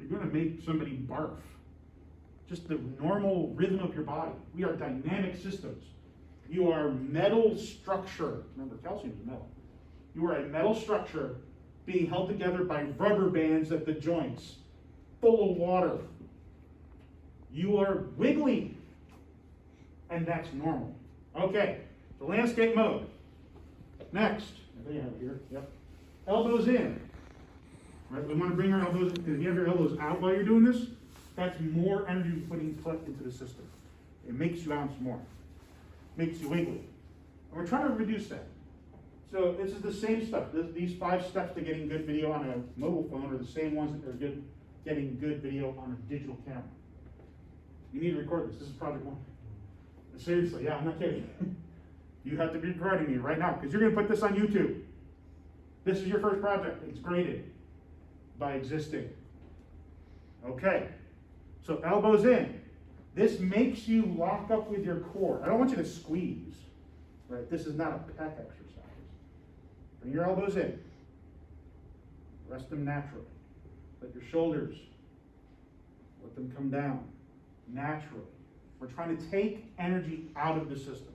you're gonna make somebody barf. Just the normal rhythm of your body. We are dynamic systems. You are metal structure. Remember, calcium is metal. You are a metal structure being held together by rubber bands at the joints, full of water. You are wiggly, and that's normal. Okay, so landscape mode. Next, I think I have it here. Yep. Elbows in. Right, we want to bring our elbows in. If you have your elbows out while you're doing this, that's more energy put into the system. It makes you bounce more. Makes you wiggly. And we're trying to reduce that. So this is the same stuff. These 5 steps to getting good video on a mobile phone are the same ones that are getting good video on a digital camera. You need to record this. This is project 1. And seriously, yeah, I'm not kidding. You have to be recording me right now because you're going to put this on YouTube. This is your first project. It's graded by existing. Okay. So elbows in. This makes you lock up with your core. I don't want you to squeeze, right? This is not a pec exercise. Bring your elbows in. Rest them naturally. Let your shoulders, let them come down naturally. We're trying to take energy out of the system.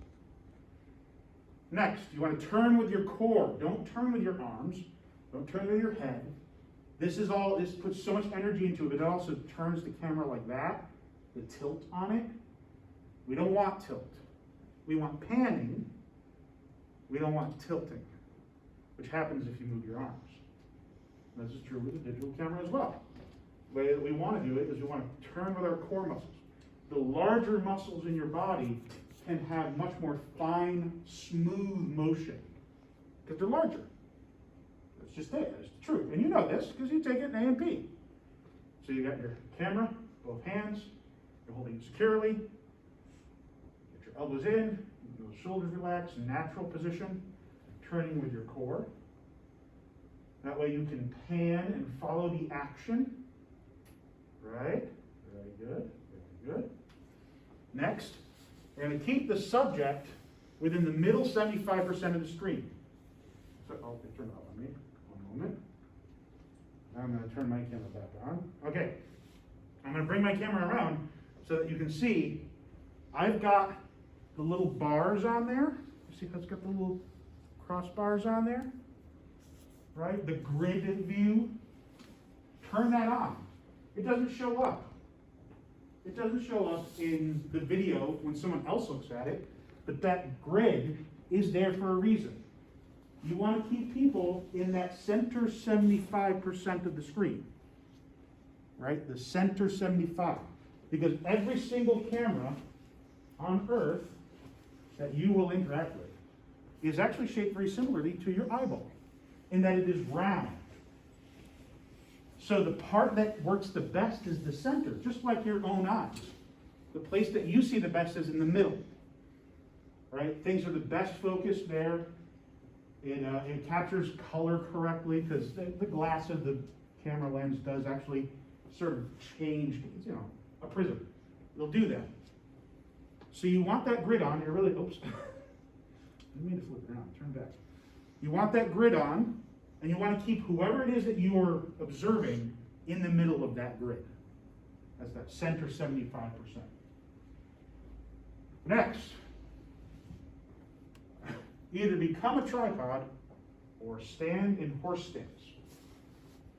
Next, you want to turn with your core. Don't turn with your arms. Don't turn with your head. This puts so much energy into it, but it also turns the camera like that, the tilt on it. We don't want tilt. We want panning. We don't want tilting, which happens if you move your arms. This is true with the digital camera as well. The way that we want to do it is we want to turn with our core muscles. The larger muscles in your body can have much more fine, smooth motion because they're larger. It's just there. It's the truth. And you know this because you take it in A&P. So you got your camera, both hands. You're holding it securely. Get your elbows in. Your shoulders relaxed. Natural position. Turning with your core. That way you can pan and follow the action. Right? Very good. Very good. Next, we're going to keep the subject within the middle 75% of the screen. So I'll turn it off on me. One moment. I'm going to turn my camera back on. Okay. I'm going to bring my camera around so that you can see I've got the little bars on there. You see how it's got the little crossbars on there? Right? The grid view. Turn that on. It doesn't show up. It doesn't show up in the video when someone else looks at it, but that grid is there for a reason. You want to keep people in that center 75% of the screen, right? The center 75, because every single camera on Earth that you will interact with is actually shaped very similarly to your eyeball, in that it is round. So the part that works the best is the center, just like your own eyes. The place that you see the best is in the middle, right? Things are the best focused there. It captures color correctly because the glass of the camera lens does actually sort of change, it's, a prism. It'll do that. So you want that grid on. You're really, oops. I didn't mean to flip it around. Turn back. You want that grid on. And you want to keep whoever it is that you are observing in the middle of that grid. That's that center 75%. Next, either become a tripod or stand in horse stance.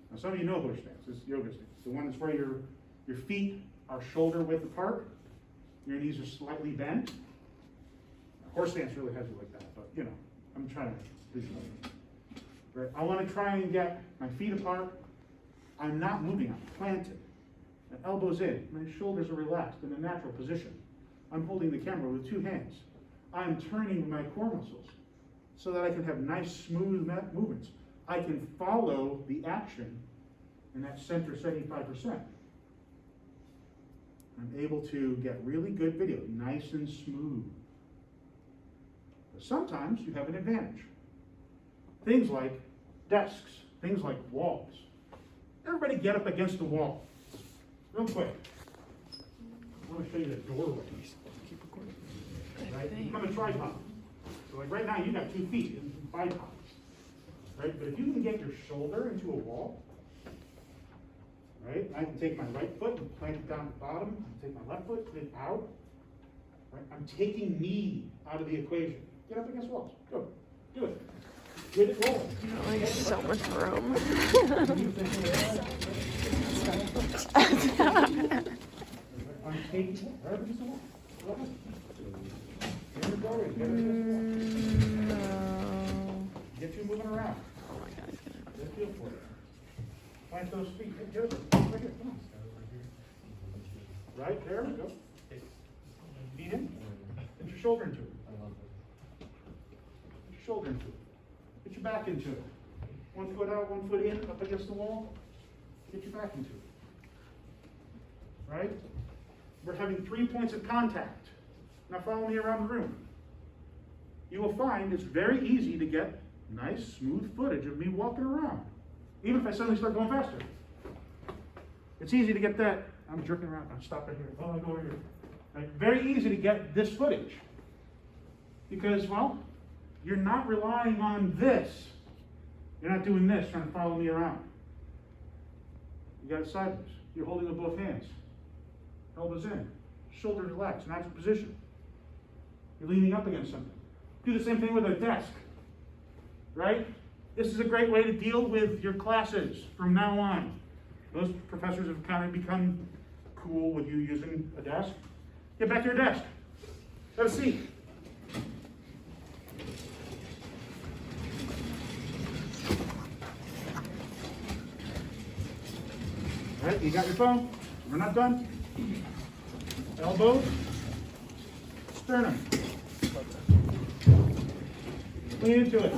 Now some of you know horse stance, it's yoga stance. The one that's where your feet are shoulder width apart, your knees are slightly bent. Horse stance really has you like that, but I'm trying to visualize it. Right. I want to try and get my feet apart. I'm not moving, I'm planted. My elbows in, my shoulders are relaxed in a natural position. I'm holding the camera with 2 hands. I'm turning my core muscles so that I can have nice, smooth movements. I can follow the action in that center 75%. I'm able to get really good video, nice and smooth. But sometimes you have an advantage. Things like desks, things like walls. Everybody get up against the wall. Real quick. I want to show you the doorway. Keep recording. Right? Become a tripod. So like right now you got 2 feet and bipods. Right? But if you can get your shoulder into a wall, right? right? I can take my right foot and plant it down at the bottom, take my left foot, put it out, right? I'm taking me out of the equation. Get up against walls, go, do it. Get it rolling. Like so much room. I'm taking right up against the wall. Go ahead. Here we go. Get you moving around. Oh my God. Get a feel for it. Plant those feet. Get it. Right here. Come on. Right there. We go. Feet in. Put your shoulder into it. Put your shoulder into it. Put your back into it. 1 foot out, 1 foot in, up against the wall. Get your back into it. Right? We're having 3 points of contact. Now follow me around the room. You will find it's very easy to get nice, smooth footage of me walking around. Even if I suddenly start going faster. It's easy to get that. I'm jerking around. I'll stop right here. Oh, I go over here. Right? Very easy to get this footage. Because, well, you're not relying on this. You're not doing this, trying to follow me around. You got it sideways. You're holding with both hands. Elbows in. Shoulders relaxed. Natural position. You're leaning up against something. Do the same thing with a desk. Right? This is a great way to deal with your classes from now on. Those professors have kind of become cool with you using a desk. Get back to your desk. Have a seat. All right, you got your phone. We're not done. Elbows, sternum. Lean into it.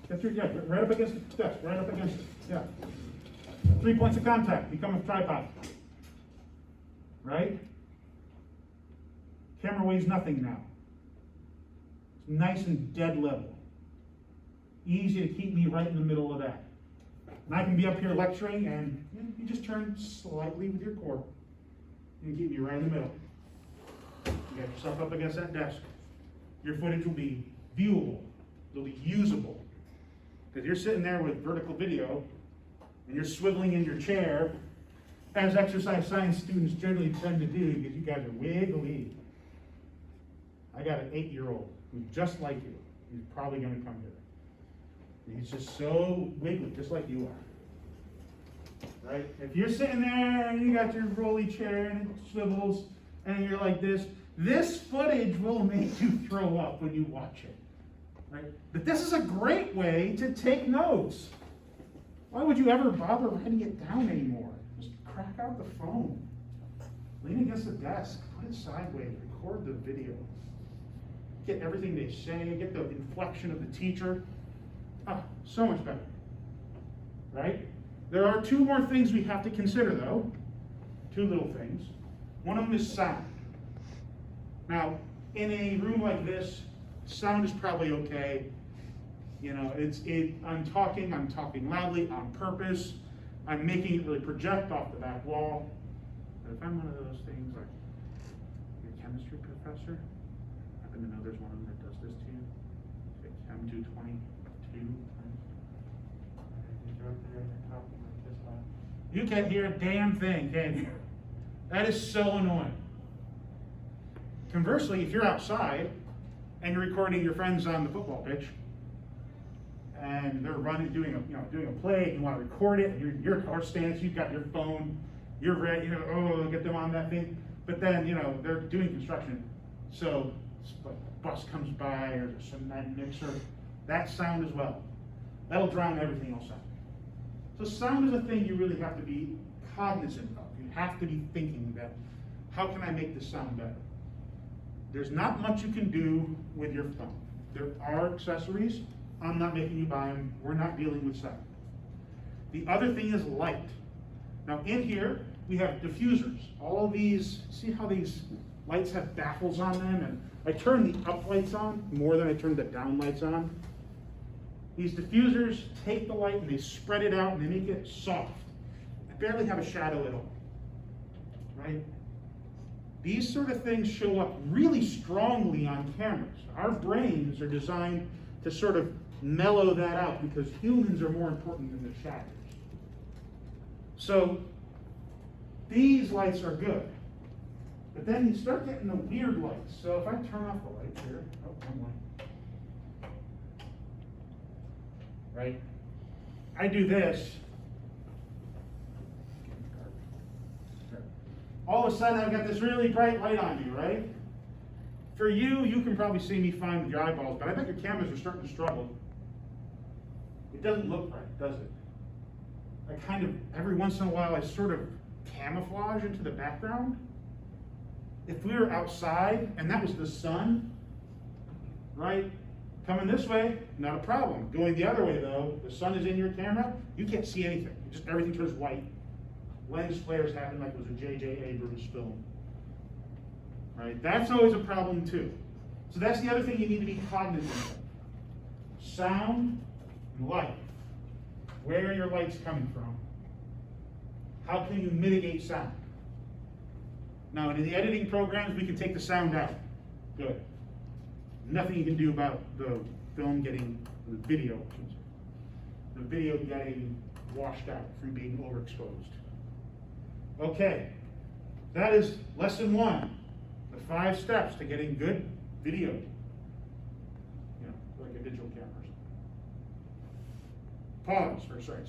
Get your, yeah, right up against the desk, right up against it. Yeah. 3 points of contact. Become a tripod. Right? Camera weighs nothing now. It's nice and dead level. Easy to keep me right in the middle of that. And I can be up here lecturing and you just turn slightly with your core. And keep me right in the middle. You got yourself up against that desk. Your footage will be viewable. It'll be usable. Because you're sitting there with vertical video and you're swiveling in your chair, as exercise science students generally tend to do, because you guys are wiggly. I got an 8-year-old who's just like you. He's probably going to come here. He's just so wiggly, just like you are. Right? If you're sitting there and you got your rolly chair and it swivels and you're like this footage will make you throw up when you watch it. Right? But this is a great way to take notes. Why would you ever bother writing it down anymore? Just crack out the phone. Lean against the desk. Put it sideways. Record the video. Get everything they say. Get the inflection of the teacher. Ah, so much better. Right? There are 2 more things we have to consider, though. 2 little things. One of them is sound. Now, in a room like this, sound is probably okay. You know, I'm talking loudly on purpose. I'm making it really project off the back wall. But if I'm one of those things like your chemistry professor, I happen to know there's one of them that does this to you. Chem 222. You can't hear a damn thing, can you? That is so annoying. Conversely, if you're outside and you're recording your friends on the football pitch, and they're doing a play, and you want to record it, and you're horse stance, you've got your phone, you're ready, get them on that thing. But then, they're doing construction, so a bus comes by or there's a cement mixer, that sound as well. That'll drown everything else out. So sound is a thing you really have to be cognizant of. You have to be thinking that, how can I make this sound better? There's not much you can do with your phone. There are accessories. I'm not making you buy them. We're not dealing with sound. The other thing is light. Now in here, we have diffusers. All these, see how these lights have baffles on them? And I turn the up lights on more than I turn the down lights on. These diffusers take the light and they spread it out and they make it soft. I barely have a shadow at all, right? These sort of things show up really strongly on cameras. Our brains are designed to sort of mellow that out because humans are more important than the shadows. So these lights are good. But then you start getting the weird lights. So if I turn off the lights here, oh, wrong one. Right? I do this. All of a sudden I've got this really bright light on me, right? For you, you can probably see me fine with your eyeballs, but I bet your cameras are starting to struggle. It doesn't look right, does it? I kind of, every once in a while, I sort of camouflage into the background. If we were outside and that was the sun, right? Coming this way, not a problem. Going the other way though, the sun is in your camera, you can't see anything. Just everything turns white. Lens flares happen like it was a J.J. Abrams film. Right? That's always a problem too. So that's the other thing you need to be cognizant of. Sound and light. Where are your lights coming from? How can you mitigate sound? Now, in the editing programs, we can take the sound out. Good. Nothing you can do about the film getting, the video getting washed out from being overexposed. Okay, that is lesson 1. The 5 steps to getting good video. You know, like a digital camera. Pause, or sorry.